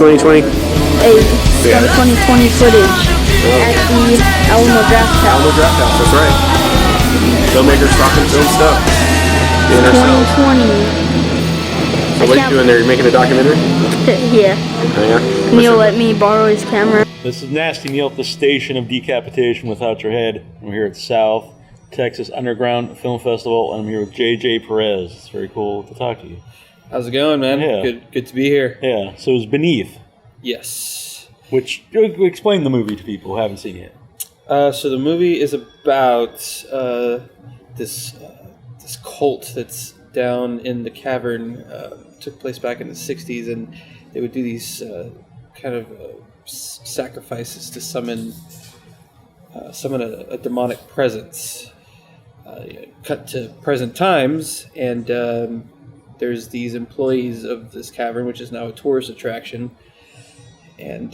2020? Some 2020 footage at the Alamo Draft House. Alamo Draft House, that's right. Filmmakers talking film stuff. Doing our stuff. 2020. So what are you doing there? You making a documentary? Yeah. Oh, yeah? Neal let me borrow his camera. This is Nasty Neal at the Station of Decapitation Without Your Head. I'm here at South Texas Underground Film Festival, and I'm here with J.J. Perez. It's very cool to talk to you. How's it going, man? Yeah. Good to be here. Yeah, so it was Beneath, Yes. which, explain the movie to people who haven't seen it. So the movie is about this cult that's down in the cavern. Took place back in the 60s, and they would do these kind of sacrifices to summon a demonic presence. Cut to present times, and there's these employees of this cavern, which is now a tourist attraction, and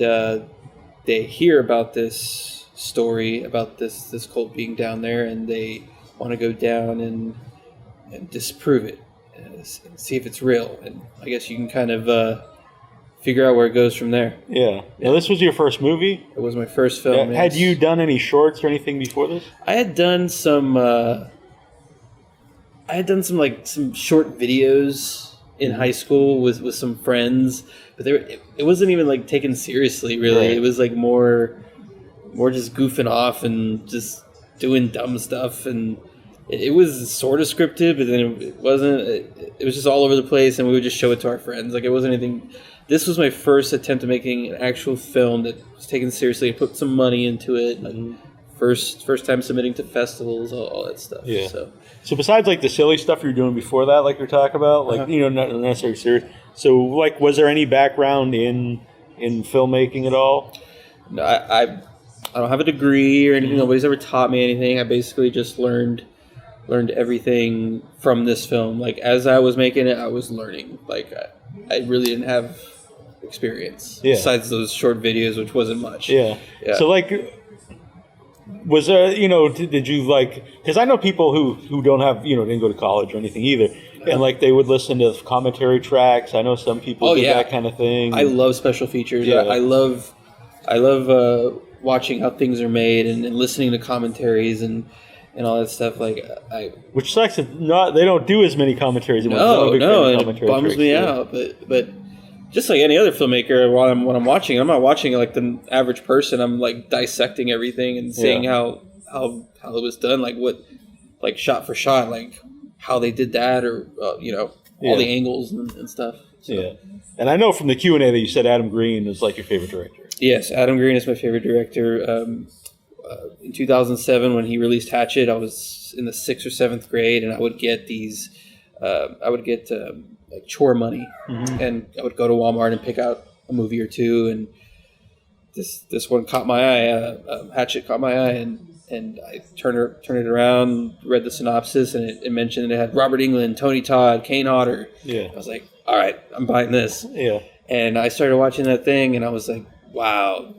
they hear about this story about this cult being down there, and they want to go down and disprove it and see if it's real. And I guess you can kind of figure out where it goes from there. Yeah. Now, this was your first movie? It was my first film. Had you done any shorts or anything before this? I had done some some short videos in high school with some friends, but it wasn't even like taken seriously, really. Right. It was like more just goofing off and just doing dumb stuff, and it was sort of scripted, but then it wasn't. It was just all over the place, and we would just show it to our friends. Like, it wasn't anything. This was my first attempt at making an actual film that was taken seriously. I put some money into it. Like, first time submitting to festivals, all that stuff. Yeah. So besides like the silly stuff you were doing before that, like you're talking about, like not necessarily serious. So like, was there any background in filmmaking at all? No, I don't have a degree or anything. Nobody's ever taught me anything. I basically just learned everything from this film. Like, as I was making it, I was learning. Like, I really didn't have experience besides those short videos, which wasn't much. Yeah. So like, was there, did you like, because I know people who don't have, didn't go to college or anything either, and like they would listen to commentary tracks. I know some people did that kind of thing. I love special features. Yeah. I love watching how things are made and listening to commentaries and all that stuff. Like, which sucks if they don't do as many commentaries. No, and it bums me out. But just like any other filmmaker, when I'm watching, I'm not watching like the average person. I'm like dissecting everything and seeing how it was done, like what, like shot for shot, like how they did that, or all the angles and stuff. So. Yeah, and I know from the Q&A that you said Adam Green is like your favorite director. Yes, Adam Green is my favorite director. In 2007, when he released Hatchet, I was in the 6th or 7th grade, and I would get these. Like chore money, and I would go to Walmart and pick out a movie or two, and this one caught my eye. Hatchet caught my eye, and I turned it around, read the synopsis, and it mentioned it had Robert Englund, Tony Todd, Kane Hodder. Yeah, I was like, all right, I'm buying this. Yeah, and I started watching that thing, and I was like, wow.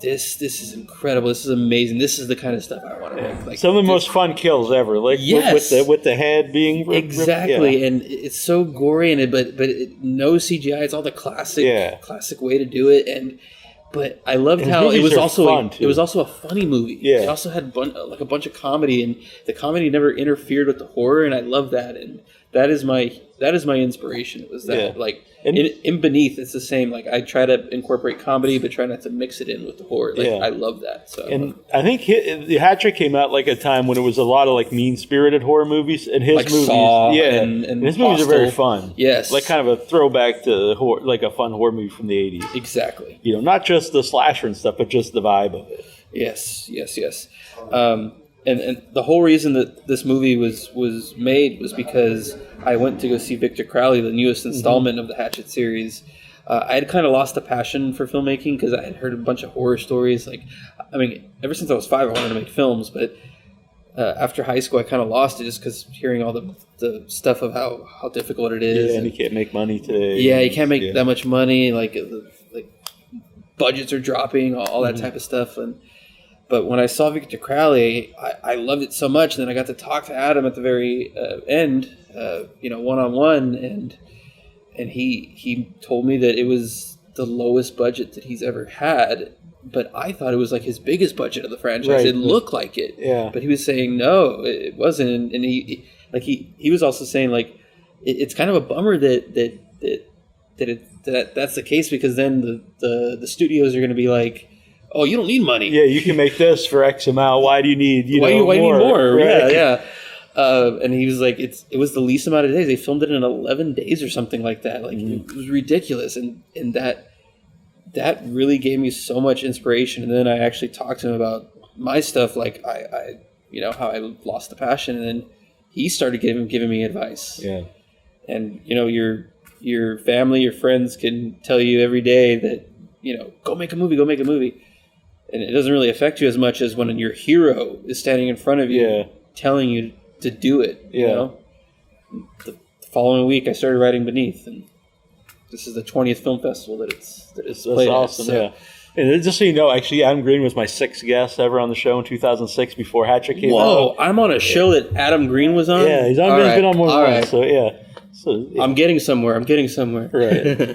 This is incredible. This is amazing. This is the kind of stuff I want to make. Like, some of the most fun kills ever. Like with the head being exactly, and it's so gory in it, but no CGI. It's all the classic way to do it. But I loved how it was also a funny movie. Yeah, it also had a bunch of comedy, and the comedy never interfered with the horror, and I love that. And that is my inspiration. It was that in Beneath, it's the same. Like, I try to incorporate comedy, but try not to mix it in with the horror. Like, I love that. So, and I think the Hatchet came out like a time when it was a lot of like mean-spirited horror movies, and his like movies, Saw and his movies are very fun. Yes, like kind of a throwback to horror, like a fun horror movie from the 80s. Exactly. Not just the slasher and stuff, but just the vibe of it. Yes. And the whole reason that this movie was made was because I went to go see Victor Crowley, the newest installment of the Hatchet series. I had kind of lost the passion for filmmaking because I had heard a bunch of horror stories. Like, I mean, ever since I was 5, I wanted to make films, but after high school, I kind of lost it just because hearing all the stuff of how difficult it is. Yeah, and you can't make money today. Yeah, you can't make that much money. Like budgets are dropping, all that type of stuff. But when I saw Victor Crowley, I loved it so much. And then I got to talk to Adam at the very end, one-on-one, and he told me that it was the lowest budget that he's ever had. But I thought it was like his biggest budget of the franchise. Right. It looked like it. Yeah. But he was saying no, it wasn't. And he was also saying like it's kind of a bummer that's the case, because then the studios are going to be like, oh, you don't need money. Yeah, you can make this for X amount. Why do you need why do you need more? Right. Yeah. And he was like, it was the least amount of days. They filmed it in 11 days or something like that. Like it was ridiculous, and that really gave me so much inspiration. And then I actually talked to him about my stuff, like I how I lost the passion, and then he started giving me advice. Yeah. And your family, your friends can tell you every day that go make a movie, and it doesn't really affect you as much as when your hero is standing in front of you, telling you to do it. The following week I started writing Beneath, and this is the 20th film festival that it's played. That's awesome. So. Yeah. And just so you know, actually, Adam Green was my 6th guest ever on the show in 2006 before Hatchet came out. Whoa, I'm on a show that Adam Green was on? Yeah, he's been on more than once. So, yeah. So, I'm getting somewhere. Right.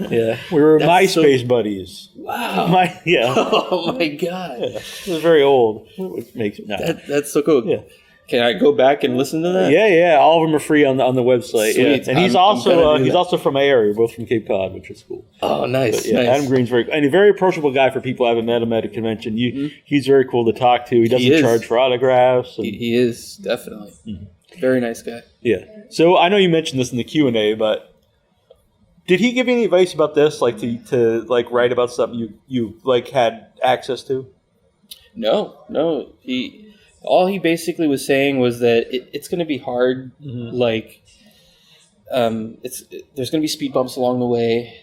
Yeah. We were MySpace buddies. Wow. Yeah. Oh, my God. Yeah. It was very old. Which makes it That's so cool. Yeah. Can I go back and listen to that? Yeah. All of them are free on the website. Sweet. Yeah. And he's also from my area, both from Cape Cod, which is cool. Oh, nice. But, nice. Adam Green's a very approachable guy for people who haven't met him at a convention. He's very cool to talk to. He doesn't charge for autographs. And, he is, definitely. Mm-hmm. Very nice guy. Yeah. So I know you mentioned this in the Q&A, but did he give you any advice about this, like to write about something you had access to? No. All he basically was saying was that it's going to be hard. Mm-hmm. There's going to be speed bumps along the way,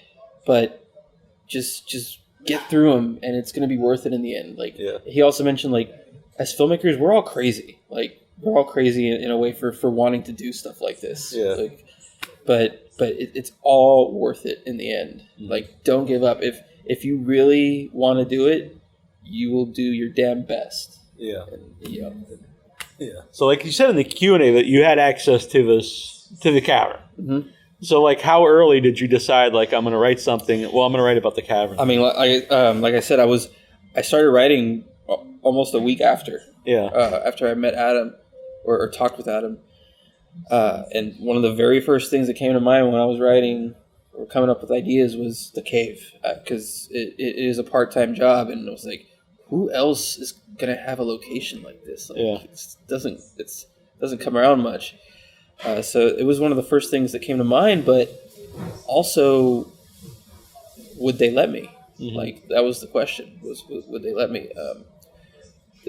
but just get through them, and it's going to be worth it in the end. He also mentioned, as filmmakers, we're all crazy. We're all crazy in a way for wanting to do stuff like this. Yeah. But it's all worth it in the end. Mm-hmm. Don't give up. If you really want to do it, you will do your damn best. Yeah. Yeah. So, like you said in the Q&A, that you had access to the cavern. Mm-hmm. So, how early did you decide, I'm going to write something? Well, I'm going to write about the cavern. I mean, like I said, I started writing almost a week after. Yeah. After I met Adam, or talked with Adam, and one of the very first things that came to mind when I was writing or coming up with ideas was the cave, because it is a part-time job, and it was like, who else is gonna have a location like this? It doesn't come around much. So it was one of the first things that came to mind. But also, would they let me? Mm-hmm. That was the question: would they let me?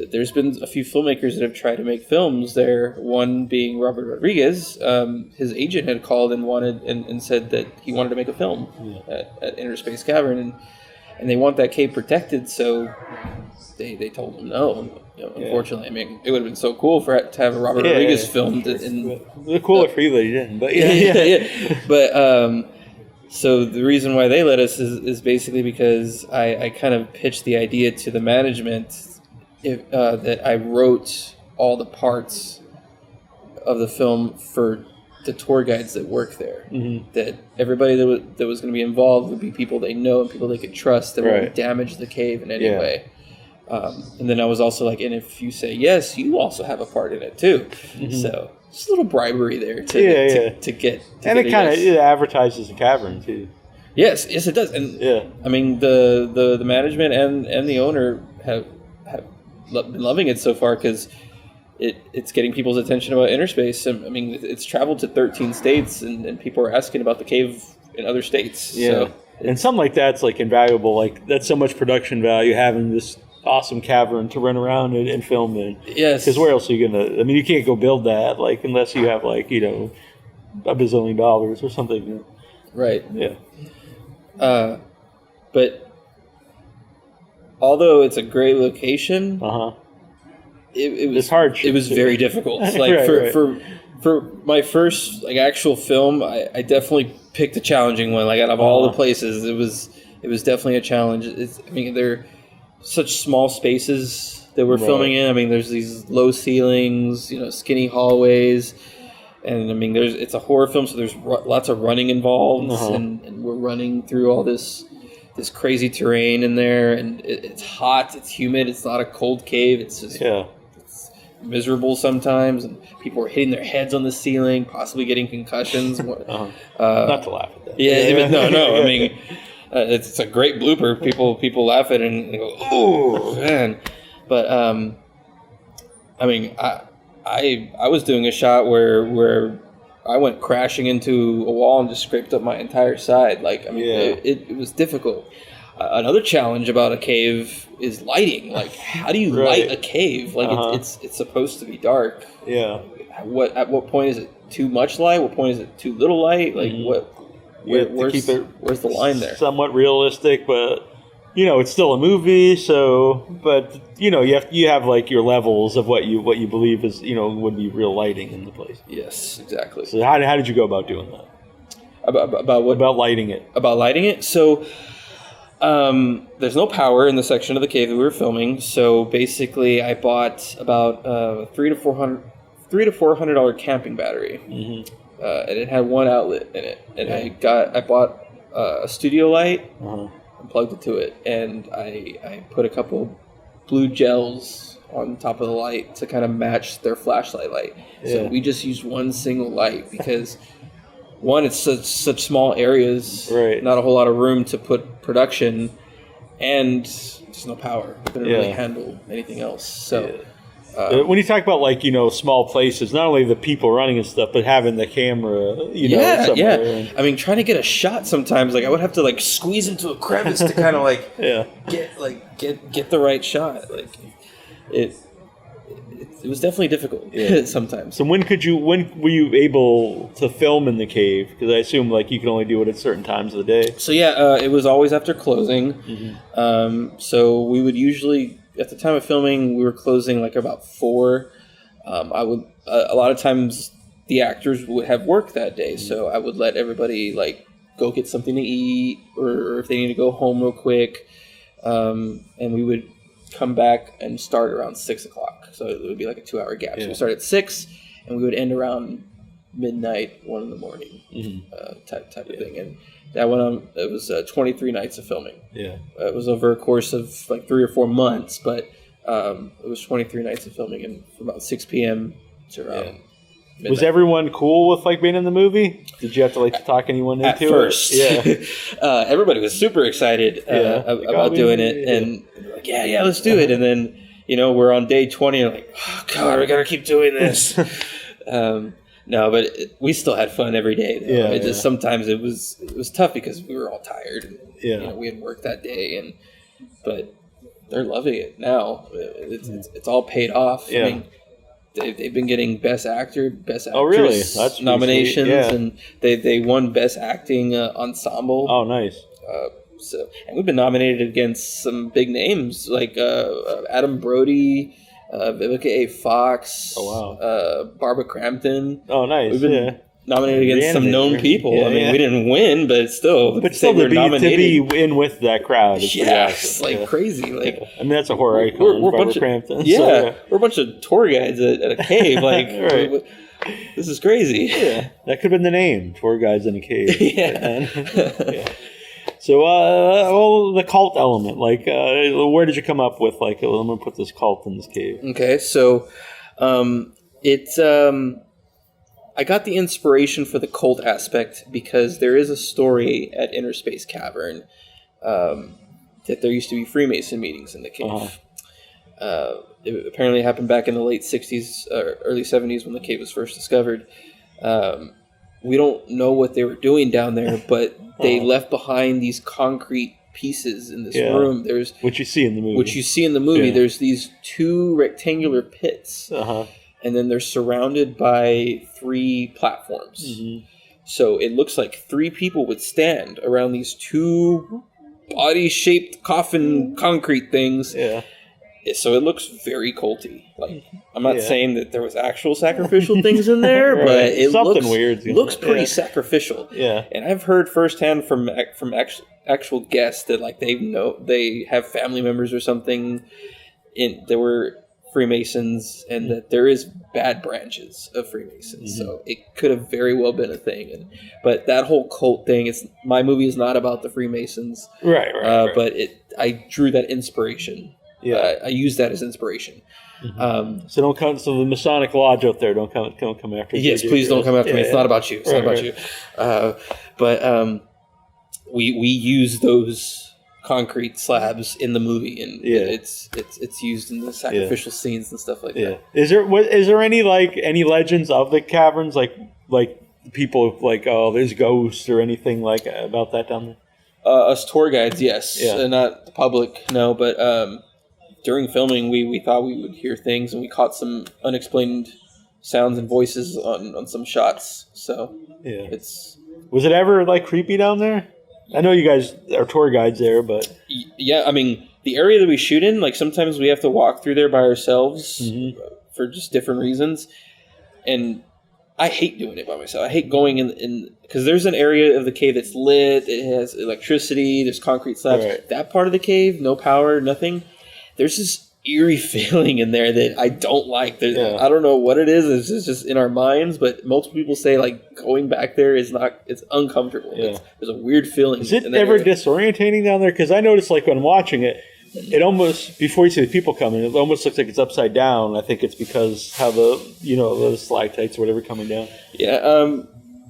There's been a few filmmakers that have tried to make films there. One being Robert Rodriguez. His agent had called and wanted and said that he wanted to make a film at Inner Space Cavern, and they want that cave protected. So they told him no. Unfortunately, I mean, it would have been so cool to have a Robert Rodriguez filmed. It's cooler for you that he didn't, but But so the reason why they let us is basically because I kind of pitched the idea to the management that I wrote all the parts of the film for the tour guides that work there. Mm-hmm. That everybody that was going to be involved would be people they know and people they could trust that won't damage the cave in any way. And then I was also and if you say yes, you also have a part in it too. Mm-hmm. So just a little bribery there to get. And it kind of advertises the cavern too. Yes, it does. And I mean the management and the owner have been loving it so far, because it's getting people's attention about inner space. I mean, it's traveled to 13 states, and people are asking about the cave in other states. Yeah, so and something like that's invaluable. That's so much production value, having this awesome cavern to run around and film in. Yes, because where else are you gonna? I mean, you can't go build that unless you have $1 bazillion or something. Right. Yeah. But although it's a great location, it was hard. It was very difficult. For my first actual film, I definitely picked a challenging one. Out of all the places, it was definitely a challenge. They're such small spaces that we're filming in. I mean, there's these low ceilings, skinny hallways, and it's a horror film, so there's lots of running involved, and we're running through all this this crazy terrain in there, and it's hot, it's humid, it's not a cold cave. It's just it's miserable sometimes, and people are hitting their heads on the ceiling, possibly getting concussions. Not to laugh at that. Yeah, no. I mean, it's a great blooper. People laugh at it and go, "Oh man!" But I mean, I was doing a shot where I went crashing into a wall and just scraped up my entire side. Like, I mean, it was difficult. Another challenge about a cave is lighting. Like, how do you light a cave? Like, it's supposed to be dark. Yeah. At what point is it too much light? What point is it too little light? Like, where's the line there? Somewhat realistic, but it's still a movie. So, but you have like your levels of what you believe is would be real lighting in the place. Yes, exactly. So how did you go about doing that? About what? About lighting it. About lighting it. So, there's no power in the section of the cave that we were filming. So basically, I bought about $300 to $400 camping battery, and it had one outlet in it. And I bought a studio light. And plugged it to it, and I put a couple blue gels on top of the light to kind of match their flashlight light. So we just used one single light because one, it's such small areas, not a whole lot of room to put production, and there's no power. Couldn't really handle anything else. So when you talk about like small places, not only the people running and stuff, but having the camera, somewhere. I mean, trying to get a shot sometimes, like I would have to like squeeze into a crevice to kind of like get the right shot. Like it was definitely difficult sometimes. So when were you able to film in the cave? Because I assume like you can only do it at certain times of the day. So it was always after closing. So we would usually, at the time of filming, we were closing like about 4. I would a lot of times the actors would have work that day, so I would let everybody like go get something to eat, or if they need to go home real quick, and we would come back and start around 6 o'clock. So it would be like a 2-hour gap. So we start at 6, and we would end around midnight, 1 in the morning, type of thing. And that went on. It was 23 nights of filming. Yeah, it was over a course of like 3 or 4 months, but it was 23 nights of filming, and from about 6 p.m. to around midnight. Was everyone cool with like being in the movie? Did you have to like talk anyone into at first? It? Yeah, everybody was super excited about doing it, and like, let's do it. And then we're on day 20, and like, oh god, we gotta keep doing this. No, but we still had fun every day. Though. It just sometimes it was tough because we were all tired. And, we had work that day, but they're loving it now. It's all paid off. I mean, they've been getting Best Actor, Best Actress That's nominations, and they won Best Acting Ensemble. Oh, nice. And we've been nominated against some big names like Adam Brody, Vivica A. Fox, Barbara Crampton. Oh, nice. We've been nominated against some known people. I mean, we didn't win, but still to be in with that crowd. It's like crazy. Like, I mean, that's a horror icon. We're Barbara Crampton. We're a bunch of tour guides at a cave. Like, this is crazy. Yeah, that could have been the name. Tour guides in a cave. So, the cult element, like, where did you come up with, like, I'm going to put this cult in this cave? Okay, so, I got the inspiration for the cult aspect because there is a story at Inner Space Cavern, that there used to be Freemason meetings in the cave. It apparently happened back in the late 60s, or early 70s when the cave was first discovered. We don't know what they were doing down there, but they left behind these concrete pieces in this room. There's which you see in the movie. Yeah. There's these 2 rectangular pits, and then they're surrounded by 3 platforms. So it looks like 3 people would stand around these 2 body-shaped coffin concrete things. Yeah. So it looks very culty. Like, I'm not saying that there was actual sacrificial things in there, but it looks pretty sacrificial. Yeah. And I've heard firsthand from actual guests that like they have family members or something that were Freemasons and that there is bad branches of Freemasons. So it could have very well been a thing. But that whole cult thing, my movie is not about the Freemasons. Right. But I drew that inspiration. Yeah. I used that as inspiration. So don't come. So the Masonic Lodge out there, don't come after. Yes, JJ please don't come after me. Yeah. It's not about you. It's not about you. But we use those concrete slabs in the movie, and it's used in the sacrificial scenes and stuff like that. Is there any legends of the caverns, like people like, oh, there's ghosts or anything like about that down there? Us tour guides, yes. Not the public, no. But during filming, we thought we would hear things, and we caught some unexplained sounds and voices on some shots. So was it ever like creepy down there? I know you guys are tour guides there, but yeah, I mean the area that we shoot in, like sometimes we have to walk through there by ourselves for just different reasons, and I hate doing it by myself. I hate going in because there's an area of the cave that's lit. It has electricity. There's concrete slabs. Right. That part of the cave, no power, nothing. There's this eerie feeling in there that I don't like. I don't know what it is. It's just in our minds, but multiple people say like going back there is not. It's uncomfortable. Yeah. There's a weird feeling. Is it ever disorientating down there? Because I noticed like when watching it, it almost, before you see the people coming, it almost looks like it's upside down. I think it's because how the stalactites or whatever coming down. Yeah.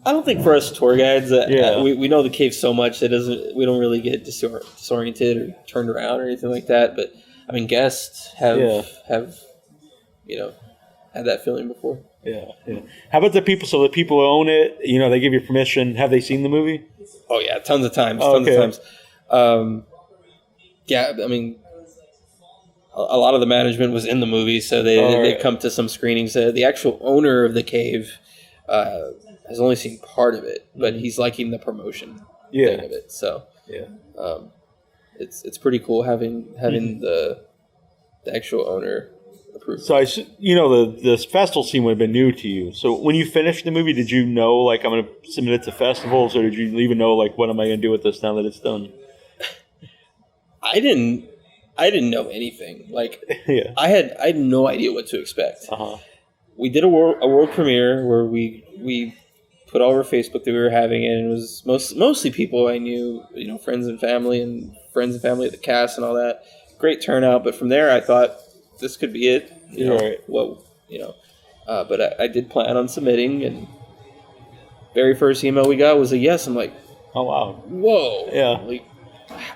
I don't think for us tour guides, we know the cave so much that we don't really get disoriented or turned around or anything like that. But I mean, guests have had that feeling before. Yeah. How about the people? So the people who own it, they give you permission. Have they seen the movie? Oh yeah, tons of times. Tons of times. Yeah, I mean, a lot of the management was in the movie, so they've come to some screenings. The actual owner of the cave has only seen part of it, but he's liking the promotion thing of it. So it's pretty cool having the actual owner approve. So the festival scene would have been new to you. So when you finished the movie, did you know like I'm going to submit it to festivals, or did you even know like what am I going to do with this now that it's done? I didn't know anything. Like I had no idea what to expect. We did a world premiere where we put all over Facebook that we were having it, and it was mostly people I knew, friends and family of the cast and all that. Great turnout, but from there I thought this could be it. But I did plan on submitting, and very first email we got was a yes. I'm like, oh wow, whoa, yeah, like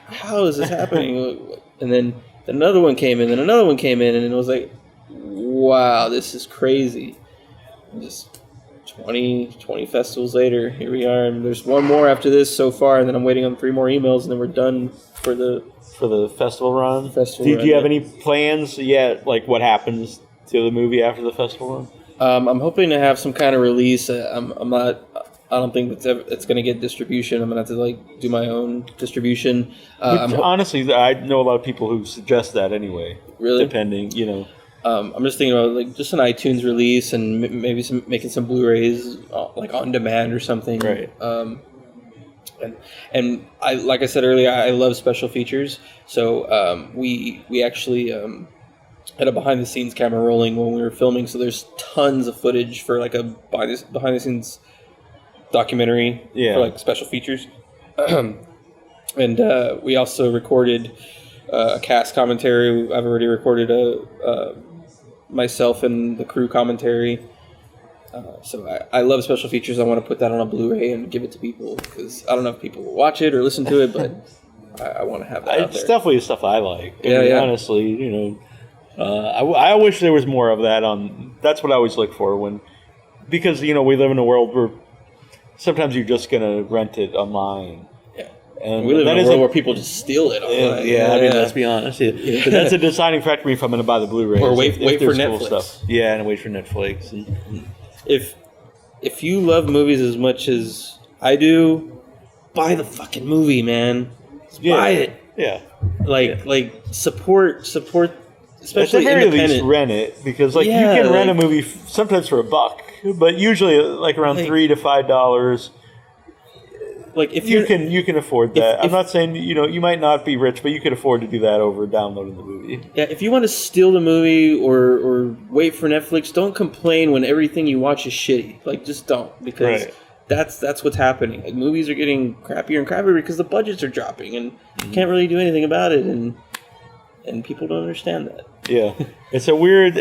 how is this happening? And then another one came in, and another one came in, and it was like, wow, this is crazy. And just 20 festivals later, here we are, and there's one more after this so far, and then I'm waiting on 3 more emails, and then we're done for the festival run. Do you have any plans yet? Like what happens to the movie after the festival run? I'm hoping to have some kind of release. I don't think it's going to get distribution. I'm going to have to do my own distribution. Honestly, I know a lot of people who suggest that anyway. Really? Depending, I'm just thinking about just an iTunes release and maybe making some Blu-rays like on demand or something. Right. And I, like I said earlier, I love special features. So we actually had a behind-the-scenes camera rolling when we were filming. So there's tons of footage for like a behind-the-scenes documentary for like special features. And we also recorded a cast commentary. I've already recorded myself and the crew commentary. So I love special features. I want to put that on a Blu-ray and give it to people because I don't know if people will watch it or listen to it, but I want to have that out there. It's definitely stuff I like. Honestly, I wish there was more of that on. That's what I always look for because we live in a world where sometimes you're just gonna rent it online. Yeah, and we live in a world where people just steal it online. I mean, let's be honest. Yeah. But that's a deciding factor for me if I'm gonna buy the Blu-ray. Or wait for Netflix. Cool stuff. Yeah, and wait for Netflix. If you love movies as much as I do, buy the fucking movie, man. Just buy it. Yeah. Like support, especially at the very independent. least, rent it because you can rent a movie sometimes for $1, but usually like around $3 to $5. like if you can afford that. I'm if- not saying you might not be rich, but you could afford to do that over downloading the movie. Yeah, if you want to steal the movie or wait for Netflix, don't complain when everything you watch is shitty. Like, just don't, because Right. that's what's happening. Like, movies are getting crappier and crappier because the budgets are dropping, and you can't really do anything about it, and people don't understand that. Yeah, it's a weird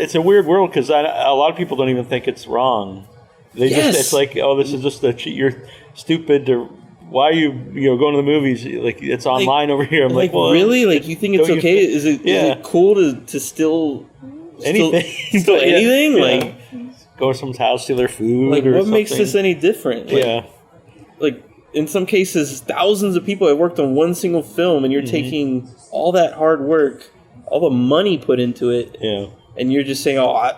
world because a lot of people don't even think it's wrong. They Yes. it's like, oh, this is just you're stupid to. Why are you going to the movies? Like, it's online over here. I'm like, well, really? Like, you think it's don't you okay? think- Is it Yeah. cool to steal anything? Still Yeah. anything? Yeah. Like, go to someone's house, steal their food. like or what makes something. this any different? Like, Yeah, like in some cases, thousands of people have worked on one single film, and you're taking all that hard work, all the money put into it, yeah. and you're just saying, "Oh,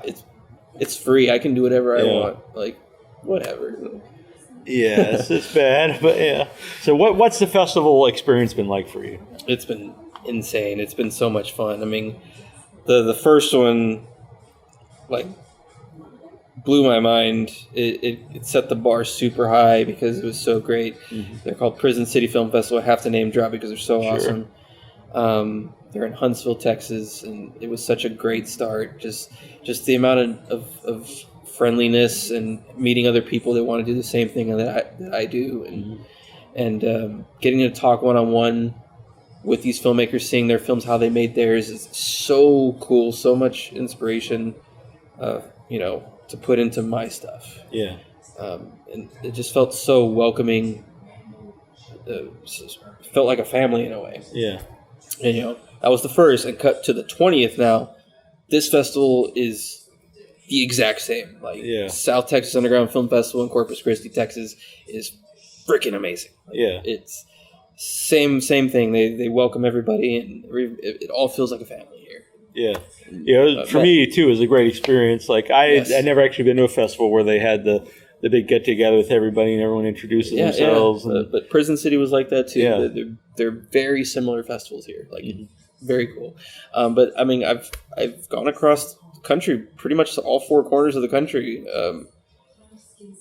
it's free. I can do whatever I Yeah. want." Like, whatever. Yeah, it's bad, but yeah. So what's the festival experience been like for you? It's been insane. It's been so much fun. I mean, the first one, like, blew my mind. It set the bar super high because it was so great. They're called Prison City Film Festival. I have to name drop because they're so awesome. They're in Huntsville, Texas, and it was such a great start. Just the amount of friendliness and meeting other people that want to do the same thing that I do, and getting to talk one-on-one with these filmmakers, seeing their films, how they made theirs, is so cool. So much inspiration, to put into my stuff. Yeah, And it just felt so welcoming. Felt like a family in a way. yeah, And that was the first, and cut to the 20th now. This festival is the exact same. Like, Yeah. South Texas Underground Film Festival in Corpus Christi, Texas is freaking amazing. Like, Yeah. it's same thing. They welcome everybody, and it all feels like a family here. yeah. For me too, it was a great experience. Like I never actually been to a festival where they had the big get together with everybody and everyone introduces themselves. Yeah. And, But Prison City was like that too. Yeah. They're very similar festivals here. Like, very cool. But I mean, I've gone across the country, pretty much to all four corners of the country.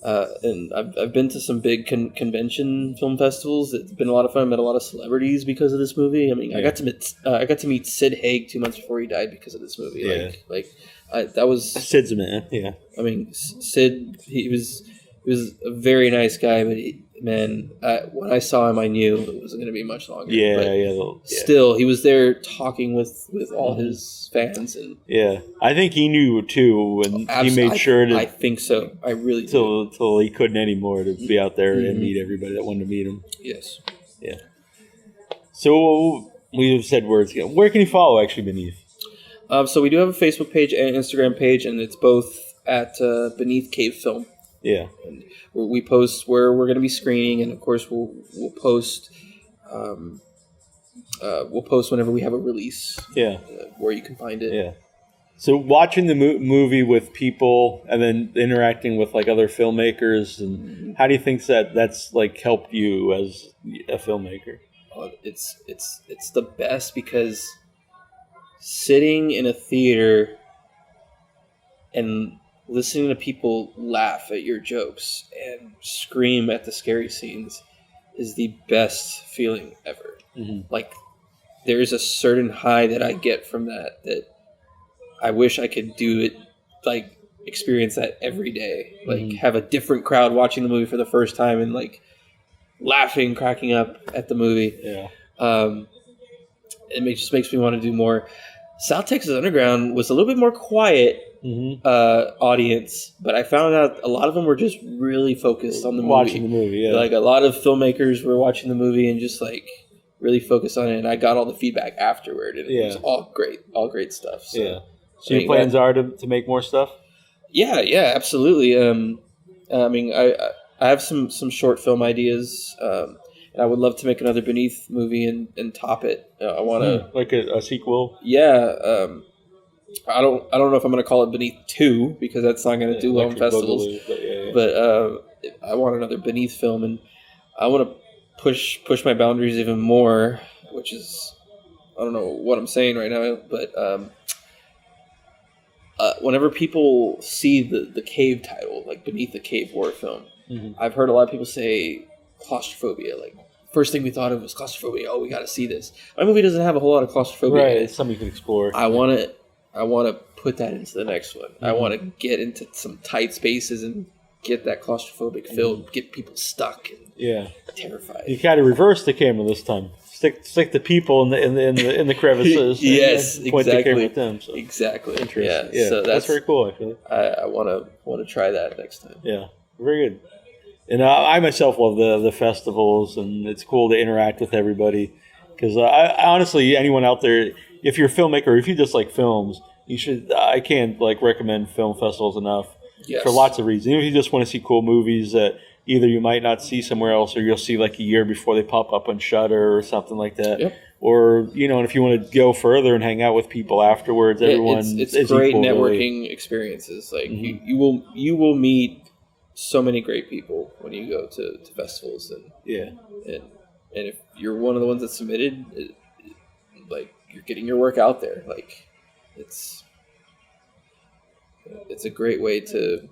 And I've been to some big convention film festivals. It's been a lot of fun. I met a lot of celebrities because of this movie. I mean, I got to meet Sid Haig 2 months before he died because of this movie. Yeah. That was Sid's a man. Yeah. I mean, Sid, he was a very nice guy, but when I saw him, I knew it wasn't going to be much longer. Yeah, But yeah. still, he was there talking with all his fans, and Yeah, I think he knew too, and he made sure to I think so. I really do. till he couldn't anymore to be out there and meet everybody that wanted to meet him. Yes. Yeah. So we've said words again. Where can you follow actually Beneath? So we do have a Facebook page and an Instagram page, and it's both at Beneath Cave Film. Yeah. And we post where we're going to be screening, and of course we'll post whenever we have a release. Yeah. Where you can find it. Yeah. So watching the movie with people and then interacting with like other filmmakers, and how do you think that's like helped you as a filmmaker? It's the best because sitting in a theater and listening to people laugh at your jokes and scream at the scary scenes is the best feeling ever. Like, there is a certain high that I get from that I wish I could do it, like, experience that every day. Like, have a different crowd watching the movie for the first time and, like, laughing, cracking up at the movie. Yeah. It just makes me want to do more. South Texas Underground was a little bit more quiet audience, but I found out a lot of them were just really focused on the movie. Watching the movie, yeah. Like, a lot of filmmakers were watching the movie and just, like, really focused on it, and I got all the feedback afterward, and it was all great stuff. So, Yeah. So your plans are to make more stuff? Yeah, absolutely. I mean, I have some short film ideas, and I would love to make another Beneath movie and top it. I want to like a sequel. Yeah. I don't know if I'm going to call it Beneath 2 because that's not going to do well in festivals. But I want another Beneath film, and I want to push my boundaries even more, which is, I don't know what I'm saying right now, but whenever people see the Cave title, like Beneath the Cave horror film, I've heard a lot of people say claustrophobia. Like, first thing we thought of was claustrophobia. Oh, we got to see this. My movie doesn't have a whole lot of claustrophobia. Right, in it. it's something you can explore. I want to put that into the next one. I want to get into some tight spaces and get that claustrophobic feel, get people stuck and terrified. You kind of reverse the camera this time. Stick the people in the crevices. Yes, and point the camera at them. So. Exactly. Interesting. Yeah. So that's very cool. I feel. I want to try that next time. Yeah, very good. And I myself love the festivals, and it's cool to interact with everybody. Because I honestly, anyone out there, if you're a filmmaker, or if you just like films, you should. I can't recommend film festivals enough for lots of reasons. Even if you just want to see cool movies that either you might not see somewhere else, or you'll see like a year before they pop up on Shudder or something like that. Yep. Or and if you want to go further and hang out with people afterwards, everyone it's is great equal, networking really. experiences. Like you will meet so many great people when you go to festivals, and if you're one of the ones that submitted, like you're getting your work out there. Like it's a great way to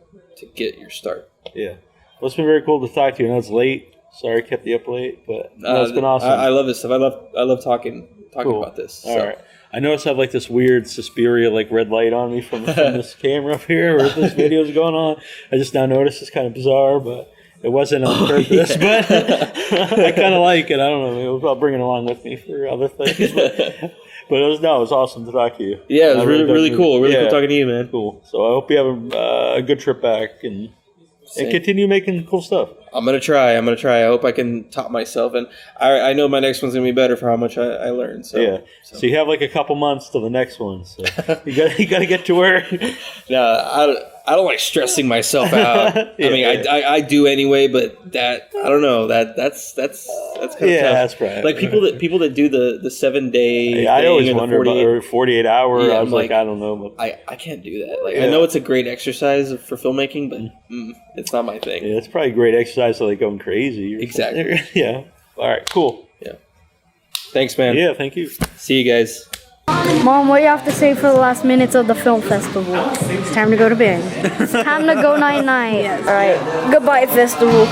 get your start. Yeah. Well, it's been very cool to talk to you. I know it's late. Sorry I kept you up late, but it's been awesome. I love this stuff. I love talking about this. All right. I noticed I have like this weird Suspiria like red light on me from this camera up here where this video is going on. I just now noticed it's kind of bizarre, but it wasn't on purpose. But I kind of like it. I don't know. Maybe I'll bring it along with me for other things. But it was awesome to talk to you. Yeah, it was really cool. Really cool talking to you, man. Cool. So I hope you have a good trip back and continue making cool stuff. I'm gonna try. I hope I can top myself, and I know my next one's gonna be better for how much I learned. So So you have like a couple months till the next one. So you got to get to work. No, I don't like stressing myself out. I do anyway, but that I don't know. That's kind of tough. That's right. Like people that do the 7 day. I always wonder about 48 hour. Yeah, I was like, I don't know. But I can't do that. Like I know it's a great exercise for filmmaking, but it's not my thing. Yeah, it's probably great exercise. So like going crazy. Exactly. Yeah. All right. Cool. Yeah. Thanks, man. Yeah. Thank you. See you guys. Mom, what do you have to say for the last minutes of the film festival? It's time to go to bed. It's time to go night-night. Yes. All right. Goodbye, festival.